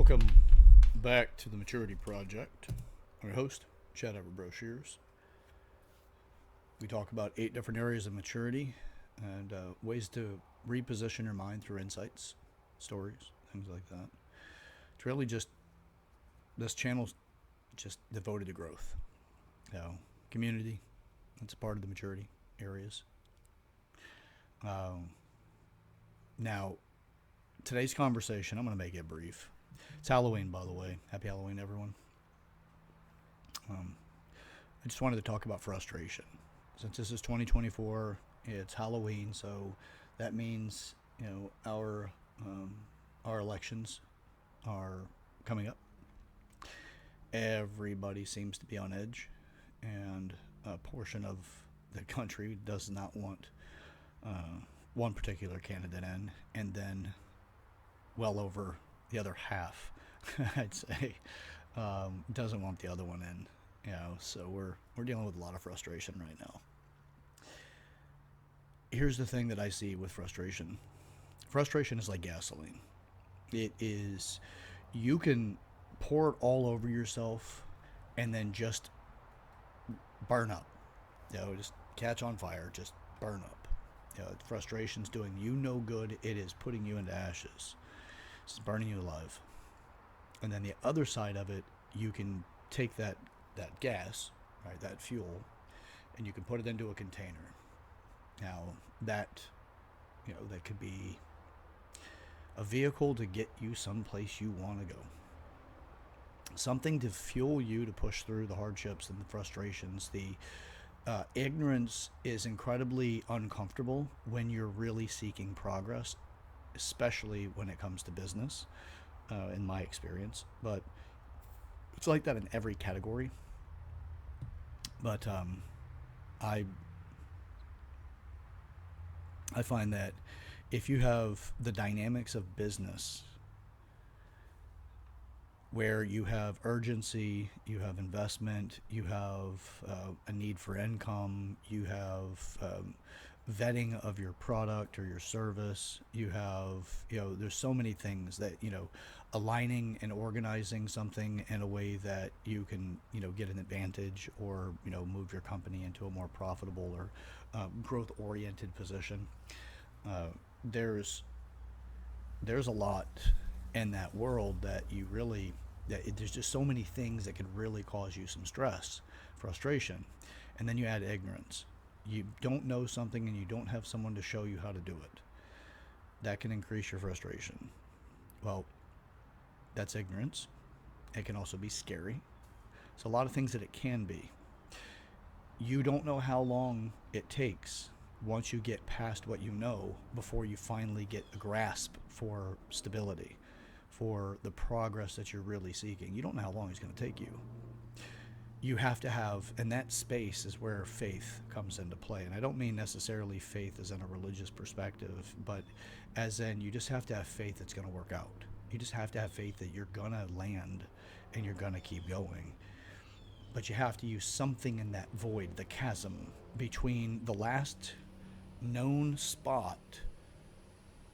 Welcome back to the Maturity Project. I'm your host, Chad Everbro Shears. We talk about 8 different areas of maturity and ways to reposition your mind through insights, stories, things like that. It's really just this channel's just devoted to growth. Community, that's a part of the maturity areas. Um, Now, today's conversation, I'm going to make it brief. It's Halloween, by the way. Happy Halloween, everyone. Um, I just wanted to talk about frustration. Since this is 2024, it's Halloween, so that means our elections are coming up. Everybody seems to be on edge, and a portion of the country does not want one particular candidate in, and then well over the other half, I'd say, doesn't want the other one in. So we're dealing with a lot of frustration right now. Here's the thing that I see with frustration. Frustration is like gasoline. It is, you can pour it all over yourself and then just burn up. Just catch on fire, just burn up. Frustration's doing you no good. It is putting you into ashes. It's burning you alive. And then the other side of it, you can take that gas, right, that fuel, and you can put it into a container. Now that could be a vehicle to get you someplace you want to go. Something to fuel you to push through the hardships and the frustrations. The ignorance is incredibly uncomfortable when you're really seeking progress, especially when it comes to business, in my experience. But it's like that in every category. But I I find that if you have the dynamics of business where you have urgency, you have investment, you have a need for income, you have vetting of your product or your service, you have, there's so many things that, aligning and organizing something in a way that you can, get an advantage or, move your company into a more profitable or growth oriented position. Uh, there's there's a lot in that world that there's just so many things that could really cause you some stress, frustration, and then you add ignorance. You don't know something and you don't have someone to show you how to do it. That can increase your frustration. Well, that's ignorance. It can also be scary. So a lot of things that it can be. You don't know how long it takes once you get past what you know before you finally get a grasp for stability, for the progress that you're really seeking. You don't know how long it's going to take you. You have to have, and that space is where faith comes into play. And I don't mean necessarily faith as in a religious perspective, but as in you just have to have faith that's going to work out. You just have to have faith that you're going to land and you're going to keep going. But you have to use something in that void, the chasm between the last known spot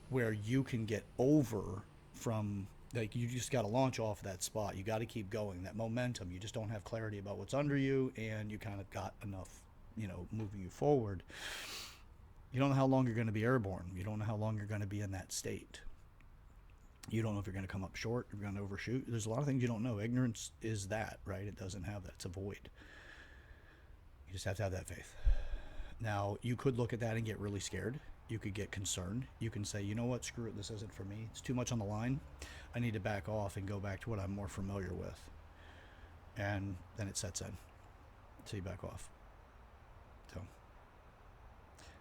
where you can get over from, like, you just got to launch off that spot. You got to keep going, that momentum. You just don't have clarity about what's under you, and you kind of got enough, moving you forward. You don't know how long you're going to be airborne. You don't know how long you're going to be in that state. You don't know if you're going to come up short, if you're going to overshoot. There's a lot of things you don't know. Ignorance is that, right? It doesn't have that. It's a void. You just have to have that faith. Now, you could look at that and get really scared. You could get concerned. You can say, you know what, screw it, this isn't for me. It's too much on the line. I need to back off and go back to what I'm more familiar with. And then it sets in. So you back off. So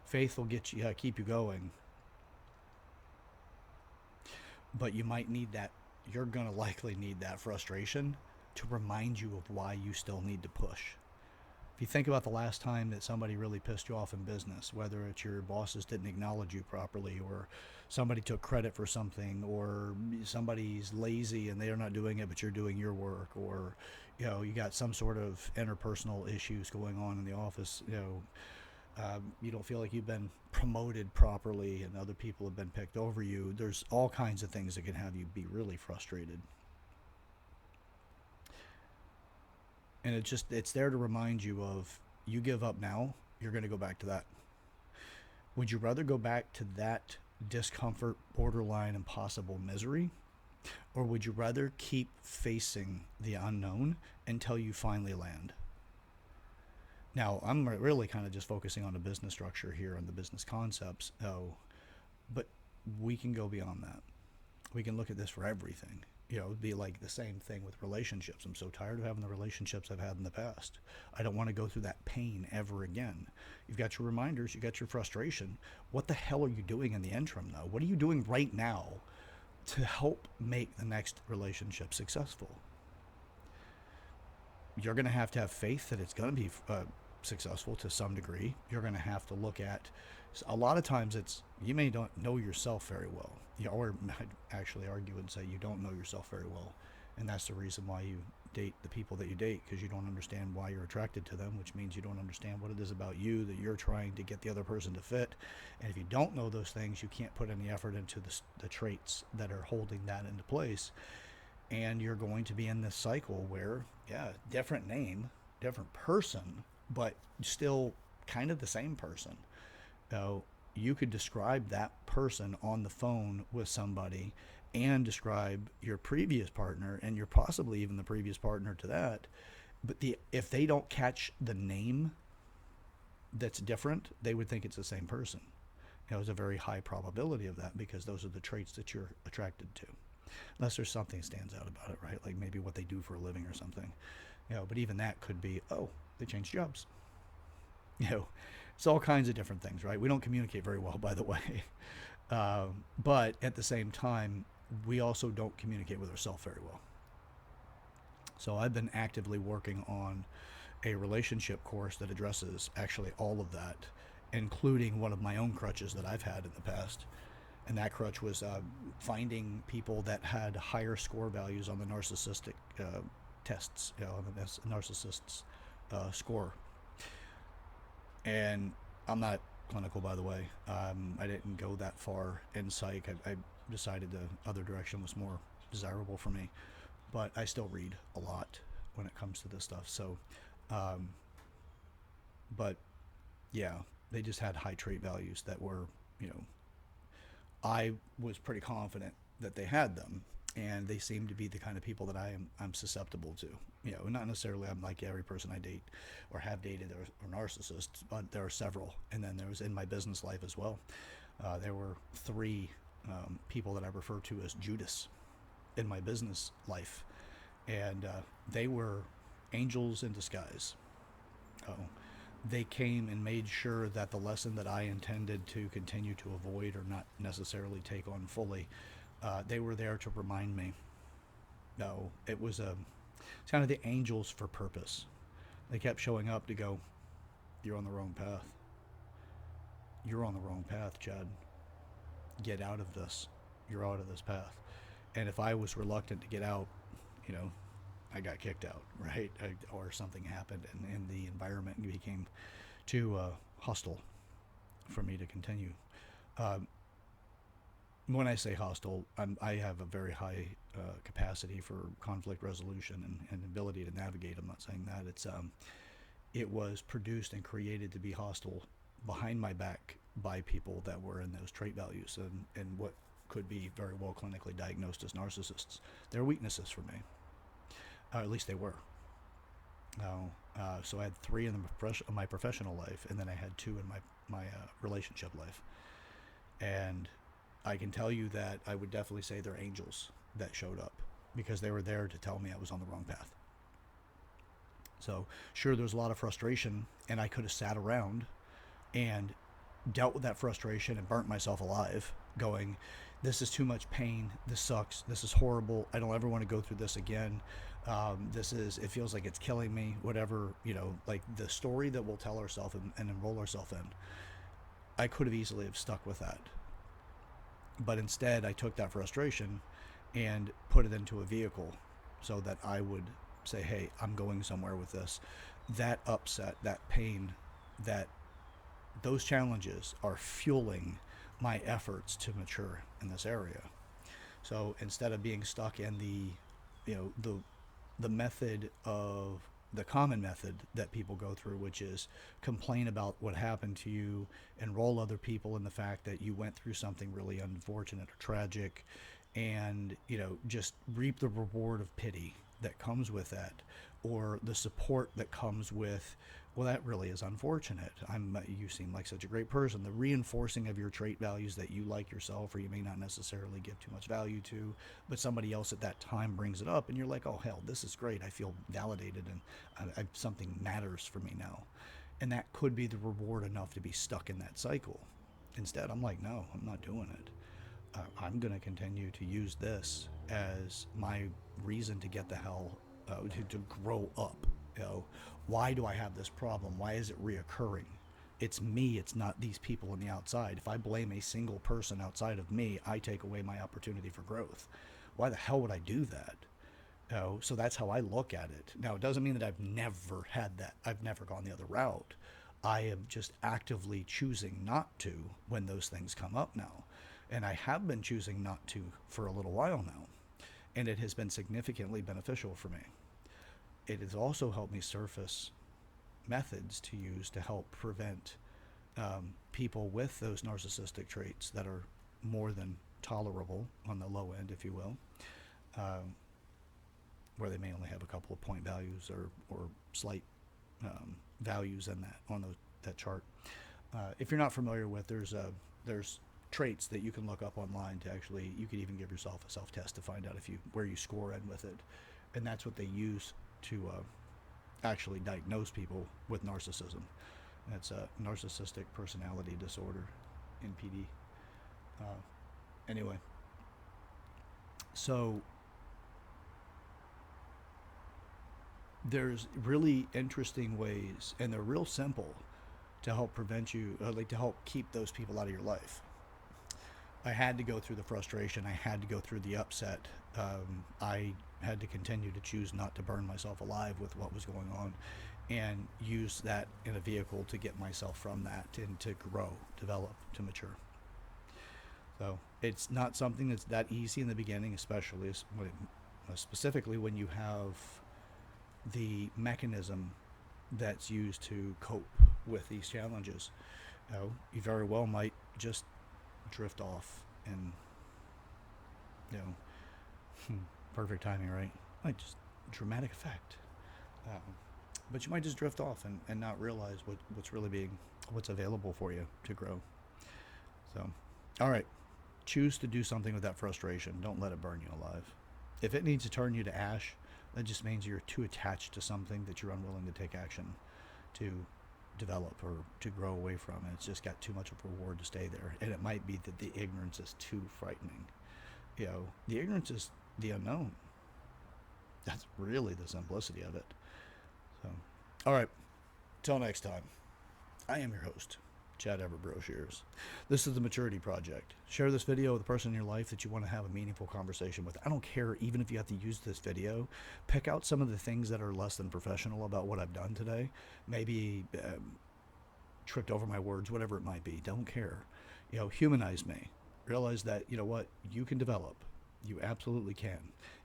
faith will get you, keep you going. But you might need that. You're going to likely need that frustration to remind you of why you still need to push. If you think about the last time that somebody really pissed you off in business, whether it's your bosses didn't acknowledge you properly, or somebody took credit for something, or somebody's lazy and they're not doing it but you're doing your work, or you got some sort of interpersonal issues going on in the office, you don't feel like you've been promoted properly and other people have been picked over you. There's all kinds of things that can have you be really frustrated. And it's there to remind you of, you give up now, you're going to go back to that. Would you rather go back to that discomfort, borderline impossible misery, or would you rather keep facing the unknown until you finally land? Now, I'm really kind of just focusing on the business structure here and the business concepts. Oh, but we can go beyond that. We can look at this for everything. It'd be like the same thing with relationships. I'm so tired of having the relationships I've had in the past. I don't want to go through that pain ever again. You've got your reminders, you got your frustration. What the hell are you doing in the interim, though? What are you doing right now to help make the next relationship successful? You're going to have faith that it's going to be successful to some degree. You're going to have to look at, a lot of times it's, you may not know yourself very well. Or I'd actually argue and say you don't know yourself very well. And that's the reason why you date the people that you date, because you don't understand why you're attracted to them, which means you don't understand what it is about you that you're trying to get the other person to fit. And if you don't know those things, you can't put any effort into the traits that are holding that into place. And you're going to be in this cycle where, yeah, different name, different person, but still kind of the same person. You could describe that person on the phone with somebody and describe your previous partner, and you're possibly even the previous partner to that. But if they don't catch the name that's different, they would think it's the same person. There's a very high probability of that, because those are the traits that you're attracted to. Unless there's something stands out about it, right? Like maybe what they do for a living or something. But even that could be, oh, they changed jobs. It's all kinds of different things, right? We don't communicate very well, by the way. But at the same time, we also don't communicate with ourselves very well. So I've been actively working on a relationship course that addresses actually all of that, including one of my own crutches that I've had in the past. And that crutch was finding people that had higher score values on the narcissistic tests, on the narcissist's score. And I'm not clinical, by the way. I didn't go that far in psych. I decided the other direction was more desirable for me. But I still read a lot when it comes to this stuff. So, but yeah, they just had high trait values that were, I was pretty confident that they had them, and they seem to be the kind of people that I'm susceptible to. Not necessarily I'm like every person I date or have dated or narcissists, but there are several. And then there was in my business life as well. There were three people that I refer to as Judas in my business life, and they were angels in disguise. Oh, they came and made sure that the lesson that I intended to continue to avoid or not necessarily take on fully, they were there to remind me. No, it's kind of the angels for purpose. They kept showing up to go, you're on the wrong path. You're on the wrong path, Chad. Get out of this. You're out of this path. And if I was reluctant to get out, I got kicked out, right? Or something happened, and the environment became too hostile for me to continue. When I say hostile, I have a very high capacity for conflict resolution and ability to navigate. I'm not saying that. It was produced and created to be hostile behind my back by people that were in those trait values and what could be very well clinically diagnosed as narcissists. They're weaknesses for me. At least they were. So I had three in my professional life, and then I had two in my relationship life. And I can tell you that I would definitely say they're angels that showed up, because they were there to tell me I was on the wrong path. So sure, there was a lot of frustration, and I could have sat around and dealt with that frustration and burnt myself alive, going, this is too much pain, this sucks, this is horrible, I don't ever want to go through this again. It feels like it's killing me, whatever, like the story that we'll tell ourselves and enroll ourselves in. I could have easily have stuck with that. But instead, I took that frustration and put it into a vehicle so that I would say, hey, I'm going somewhere with this. That upset, that pain, those challenges are fueling my efforts to mature in this area. So instead of being stuck in the method of the common method that people go through, which is complain about what happened to you, enroll other people in the fact that you went through something really unfortunate or tragic, and just reap the reward of pity that comes with that, or the support that comes with, well, that really is unfortunate. You seem like such a great person. The reinforcing of your trait values that you like yourself, or you may not necessarily give too much value to, but somebody else at that time brings it up, and you're like, oh hell, this is great. I feel validated, and something matters for me now, and that could be the reward enough to be stuck in that cycle. Instead, I'm like, no, I'm not doing it. I'm going to continue to use this as my reason to get the hell, to grow up. Why do I have this problem? Why is it reoccurring? It's me, it's not these people on the outside. If I blame a single person outside of me, I take away my opportunity for growth. Why the hell would I do that? So that's how I look at it. Now, it doesn't mean that I've never had that. I've never gone the other route. I am just actively choosing not to when those things come up now. And I have been choosing not to for a little while now. And it has been significantly beneficial for me. It has also helped me surface methods to use to help prevent people with those narcissistic traits that are more than tolerable on the low end, if you will, where they may only have a couple of point values or slight values in that chart. If you're not familiar with, there's traits that you can look up online to actually, you could even give yourself a self-test to find out where you score in with it, and that's what they use to actually diagnose people with narcissism. That's a narcissistic personality disorder, NPD. Anyway, so there's really interesting ways, and they're real simple, to help prevent you, to help keep those people out of your life. I had to go through the frustration. I had to go through the upset. I had to continue to choose not to burn myself alive with what was going on, and use that in a vehicle to get myself from that and to grow, develop, to mature. So it's not something that's that easy in the beginning, especially specifically when you have the mechanism that's used to cope with these challenges. You very well might just drift off, and perfect timing, right? Like, just dramatic effect. But you might just drift off and not realize what's available for you to grow. So, all right, choose to do something with that frustration. Don't let it burn you alive. If it needs to turn you to ash, that just means you're too attached to something that you're unwilling to take action to develop or to grow away from. And it's just got too much of a reward to stay there. And it might be that the ignorance is too frightening. The ignorance is the unknown. That's really the simplicity of it. So, all right, till next time, I am your host, Chad Everett Broshears. This is the Maturity Project. Share this video with a person in your life that you want to have a meaningful conversation with. I don't care even if you have to use this video. Pick out some of the things that are less than professional about what I've done today. Maybe tripped over my words, whatever it might be. Don't care. Humanize me. Realize that, what, you can develop. You absolutely can.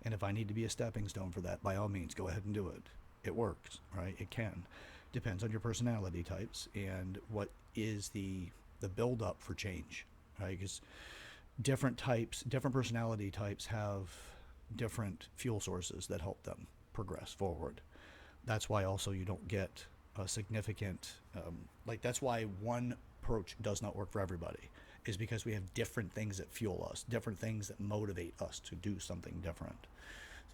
And if I need to be a stepping stone for that, by all means, go ahead and do it. It works, right? It can. Depends on your personality types and what is the build up for change, right? Because different personality types have different fuel sources that help them progress forward. That's why also you don't get a significant, that's why one approach does not work for everybody, is because we have different things that fuel us, different things that motivate us to do something different.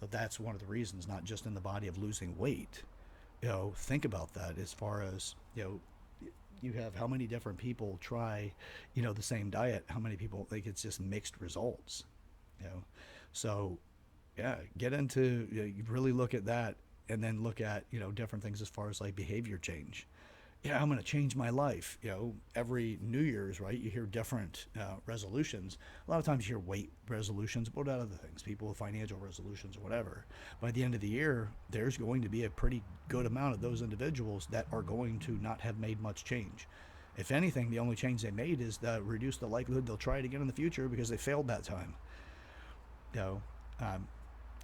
So that's one of the reasons, not just in the body of losing weight. Think about that as far as, you have how many different people try, the same diet, how many people, it's just mixed results, So, yeah, get into, you really look at that, and then look at, different things as far as like behavior change. I'm going to change my life. Every New Year's, right, you hear different resolutions. A lot of times you hear weight resolutions, but what about other things? People with financial resolutions or whatever. By the end of the year, there's going to be a pretty good amount of those individuals that are going to not have made much change. If anything, the only change they made is to reduce the likelihood they'll try it again in the future because they failed that time.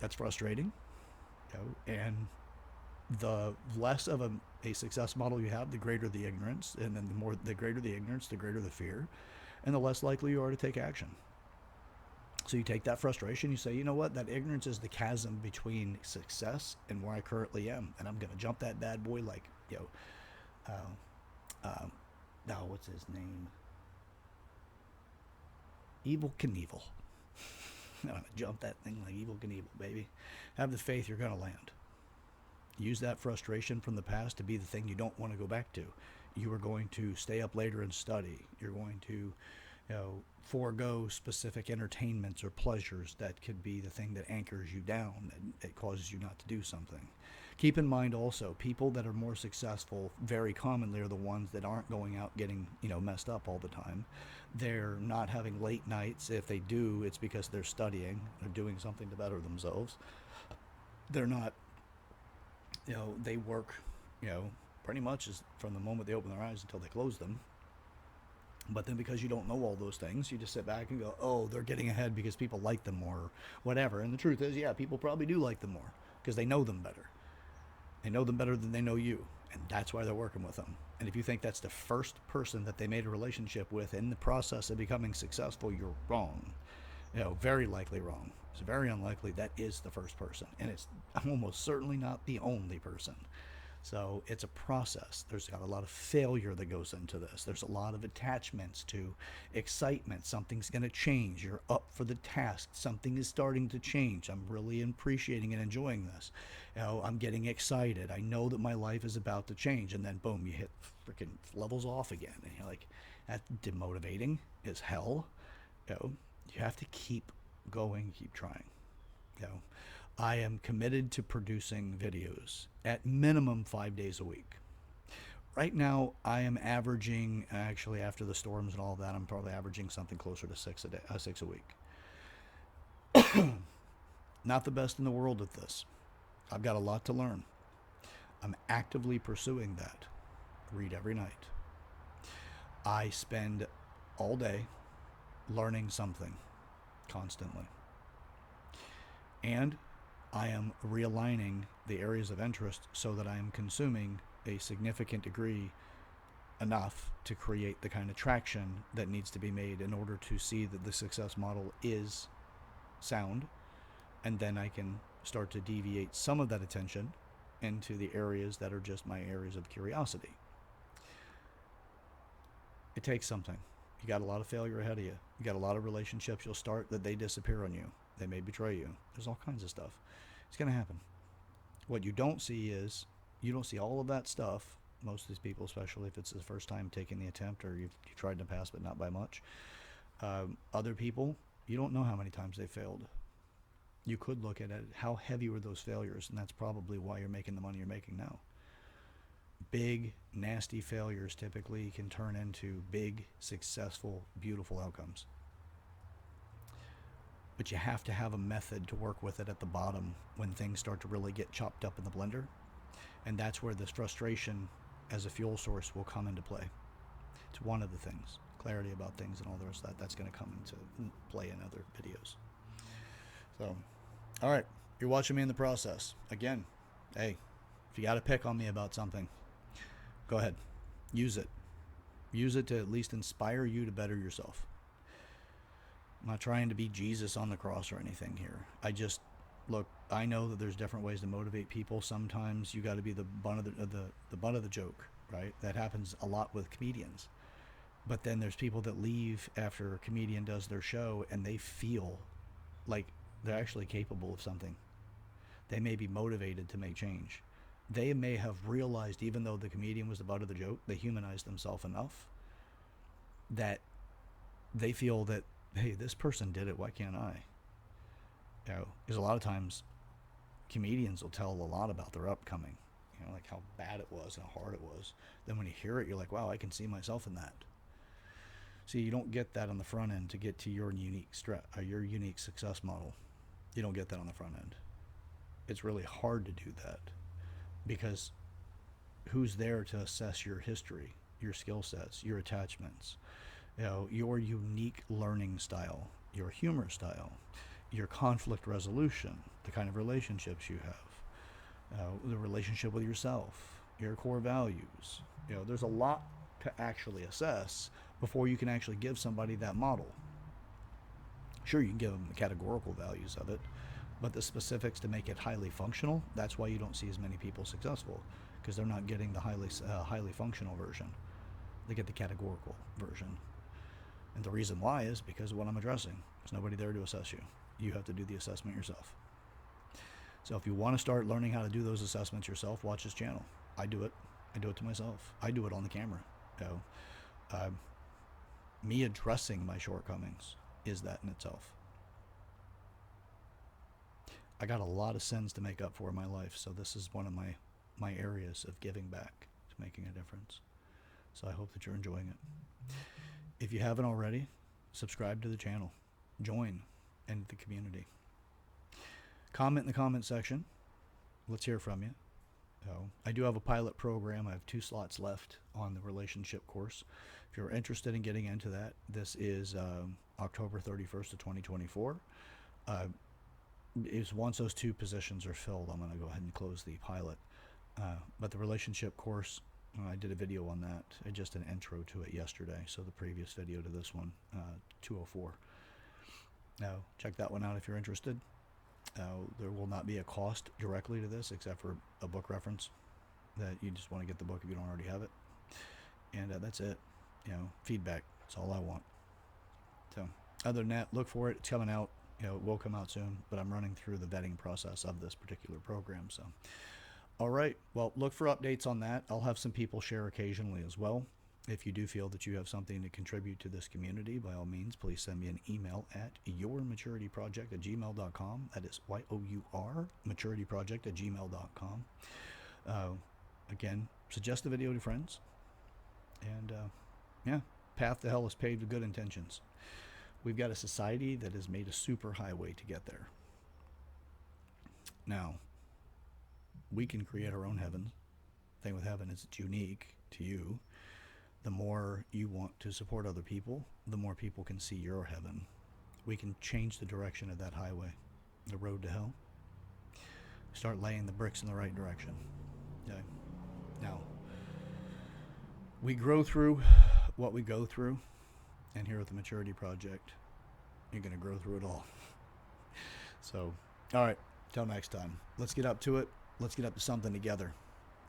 That's frustrating. And The less of a success model you have, the greater the ignorance, and then the greater the ignorance, the greater the fear, and the less likely you are to take action. So you take that frustration, you say, you know what, that ignorance is the chasm between success and where I currently am, and I'm gonna jump that bad boy like, now what's his name? Evil Knievel. I'm gonna jump that thing like Evil Knievel, baby. Have the faith you're gonna land. Use that frustration from the past to be the thing you don't want to go back to. You are going to stay up later and study. You're going to, forego specific entertainments or pleasures that could be the thing that anchors you down, and it causes you not to do something. Keep in mind also, people that are more successful very commonly are the ones that aren't going out getting, messed up all the time. They're not having late nights. If they do, it's because they're studying. They're doing something to better themselves. They're not, they work, pretty much as from the moment they open their eyes until they close them. But then because you don't know all those things, you just sit back and go, oh, they're getting ahead because people like them more or whatever. And the truth is, yeah, people probably do like them more because they know them better. They know them better than they know you. And that's why they're working with them. And if you think that's the first person that they made a relationship with in the process of becoming successful, you're wrong. Very likely wrong. It's very unlikely that is the first person. And it's almost certainly not the only person. So it's a process. There's got a lot of failure that goes into this. There's a lot of attachments to excitement. Something's going to change. You're up for the task. Something is starting to change. I'm really appreciating and enjoying this. I'm getting excited. I know that my life is about to change. And then boom, you hit freaking levels off again. And you're like, that's demotivating as hell. You have to keep going, keep trying. I am committed to producing videos at minimum 5 days a week. Right now, I am averaging, actually after the storms and all that, I'm probably averaging something closer to 6 a week. Not the best in the world at this. I've got a lot to learn. I'm actively pursuing that. Read every night. I spend all day learning something constantly. And I am realigning the areas of interest so that I am consuming a significant degree enough to create the kind of traction that needs to be made in order to see that the success model is sound. And then I can start to deviate some of that attention into the areas that are just my areas of curiosity. It takes something. You got a lot of failure ahead of you. You got a lot of relationships you'll start that they disappear on you. They may betray you. There's all kinds of stuff. It's going to happen. What you don't see is, you don't see all of that stuff. Most of these people, especially if it's the first time taking the attempt or you've tried in the past but not by much. Other people, you don't know how many times they failed. You could look at it, how heavy were those failures, and that's probably why you're making the money you're making now. Big, nasty failures typically can turn into big, successful, beautiful outcomes. But you have to have a method to work with it at the bottom when things start to really get chopped up in the blender. And that's where this frustration as a fuel source will come into play. It's one of the things. Clarity about things and all the rest of that, that's going to come into play in other videos. So, all right, you're watching me in the process. Again, hey, if you got to pick on me about something, go ahead. Use it. Use it to at least inspire you to better yourself. I'm not trying to be Jesus on the cross or anything here. I know that there's different ways to motivate people. Sometimes you got to be the butt of the joke, right? That happens a lot with comedians. But then there's people that leave after a comedian does their show and they feel like they're actually capable of something. They may be motivated to make change. They may have realized, even though the comedian was the butt of the joke, they humanized themselves enough that they feel that, hey, this person did it, why can't I? Because a lot of times comedians will tell a lot about their upcoming, like how bad it was and how hard it was. Then when you hear it, you're like, wow, I can see myself in that. See, you don't get that on the front end to get to your unique success model. You don't get that on the front end. It's really hard to do that because who's there to assess your history, your skill sets, your attachments, your unique learning style, your humor style, your conflict resolution, the kind of relationships you have, the relationship with yourself, your core values. There's a lot to actually assess before you can actually give somebody that model. Sure, you can give them the categorical values of it, but the specifics to make it highly functional, that's why you don't see as many people successful, because they're not getting the highly functional version. They get the categorical version. And the reason why is because of what I'm addressing. There's nobody there to assess you. You have to do the assessment yourself. So if you want to start learning how to do those assessments yourself, watch this channel. I do it. I do it to myself. I do it on the camera. Me addressing my shortcomings is that in itself. I got a lot of sins to make up for in my life, so this is one of my areas of giving back to making a difference. So I hope that you're enjoying it. If you haven't already, subscribe to the channel. Join into the community. Comment in the comment section. Let's hear from you. I do have a pilot program. I have 2 slots left on the relationship course. If you're interested in getting into that, this is October 31st of 2024. Once those 2 positions are filled, I'm going to go ahead and close the pilot. But the relationship course, I did a video on that. I just an intro to it yesterday. So the previous video to this one, 204. Check that one out if you're interested. There will not be a cost directly to this except for a book reference that you just want to get the book if you don't already have it. And that's it. Feedback. That's all I want. So other than that, look for it. It's coming out. It will come out soon, but I'm running through the vetting process of this particular program. So, all right. Well, look for updates on that. I'll have some people share occasionally as well. If you do feel that you have something to contribute to this community, by all means, please send me an email at yourmaturityproject@gmail.com. That is YOUR maturityproject@gmail.com. Again, suggest the video to friends. And path to hell is paved with good intentions. We've got a society that has made a super highway to get there. Now, we can create our own heaven. The thing with heaven is it's unique to you. The more you want to support other people, the more people can see your heaven. We can change the direction of that highway, the road to hell. Start laying the bricks in the right direction. Okay. Now, we grow through what we go through, and here at the Maturity Project, you're going to grow through it all. So, all right, till next time. Let's get up to it. Let's get up to something together.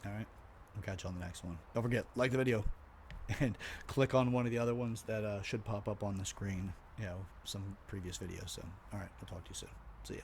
All right, we'll catch you on the next one. Don't forget, like the video and click on one of the other ones that should pop up on the screen, some previous videos. So, all right, I'll talk to you soon. See ya.